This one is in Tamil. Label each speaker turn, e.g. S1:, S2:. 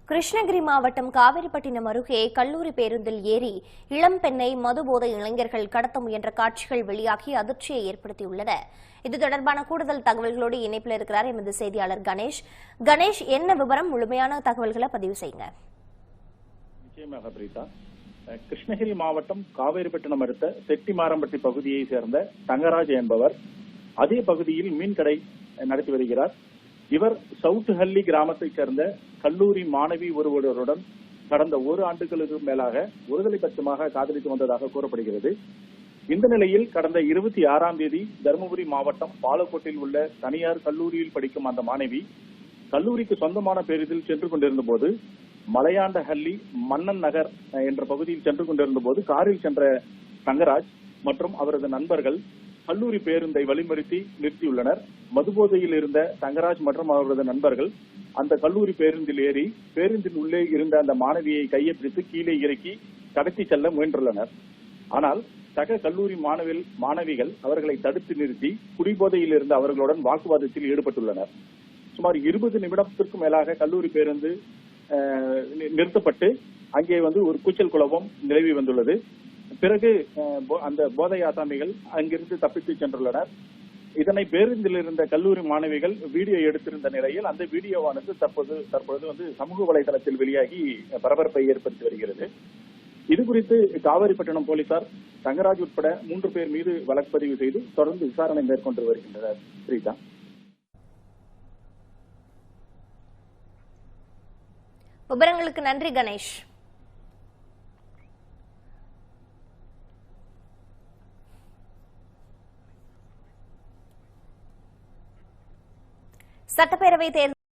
S1: கிருஷ்ணகிரி மாவட்டம் காவிரிப்பட்டினம் அருகே கல்லூரி பேருந்தில் ஏறி இளம்பெண்ணை மதுபோதை இளைஞர்கள் கடத்த முயன்ற காட்சிகள் வெளியாகி அதிர்ச்சியை ஏற்படுத்தியுள்ளன. இது தொடர்பான கூடுதல் தகவல்களோடு இணைப்பில் இருக்கிறார் எமது செய்தியாளர் கணேஷ். கணேஷ், என்ன விவரம்? முழுமையான தகவல்களை பதிவு செய்யுங்க.
S2: நிச்சயமாக பிரீதா. கிருஷ்ணகிரி மாவட்டம் காவேரிப்பட்டினம் அடுத்த செட்டிமாரம்பட்டி பகுதியை சேர்ந்த தங்கராஜ் என்பவர் அதே பகுதியில் மீன்கடை நடத்தி வருகிறார். இவர் சவுட்டுஹள்ளி கிராமத்தைச் சேர்ந்த கல்லூரி மாணவி ஒருவருடன் கடந்த ஒரு ஆண்டுகளுக்கு மேலாக ஒருதலை பட்சமாக காதலித்து வந்ததாக கூறப்படுகிறது. இந்த நிலையில் கடந்த 26ஆம் தேதி தருமபுரி மாவட்டம் பாலக்கோட்டில் உள்ள தனியார் கல்லூரியில் படிக்கும் அந்த மாணவி கல்லூரிக்கு சொந்தமான பேருந்தில் சென்று கொண்டிருந்த போது மலையாண்டஹள்ளி மன்னன் நகர் என்ற பகுதியில் சென்று கொண்டிருந்த போது காரில் சென்ற தங்கராஜ் மற்றும் அவரது நண்பர்கள் கல்லூரி பேருந்தை வழிமறித்து நிறுத்தியுள்ளனர். மதுபோதையில் இருந்த தங்கராஜ் மற்றும் அவரது நண்பர்கள் அந்த கல்லூரி பேருந்தில் ஏறி பேருந்தின் உள்ளே இருந்த அந்த மாணவியை கையை பிடித்து கீழே இறக்கி கடத்தி செல்ல முயன்றுள்ளனர். ஆனால் சக கல்லூரி மாணவிகள் அவர்களை தடுத்து நிறுத்தி குடிபோதையில் இருந்த அவர்களுடன் வாக்குவாதத்தில் ஈடுபட்டுள்ளனர். சுமார் 20 நிமிடத்திற்கும் மேலாக கல்லூரி பேருந்து நிறுத்தப்பட்டு அங்கே ஒரு கூச்சல் குழப்பம் நிலவி வந்துள்ளது. பிறகு அந்த போதை ஆசாமிகள் அங்கிருந்து தப்பித்து சென்றுள்ளனர். இதனை பேருந்தில் இருந்த கல்லூரி மாணவிகள் வீடியோ எடுத்திருந்த நிலையில் அந்த வீடியோவானது தற்பொழுது சமூக வலைதளத்தில் வெளியாகி பரபரப்பை ஏற்படுத்தி வருகிறது. இதுகுறித்து காவேரிப்பட்டினம் போலீசார் தங்கராஜ் உட்பட 3 பேர் மீது வழக்கு பதிவு செய்து தொடர்ந்து விசாரணை மேற்கொண்டு வருகின்றனர். பிரீதா,
S1: விவரங்களுக்கு நன்றி கணேஷ். சட்டப்பேரவை தேர்தல்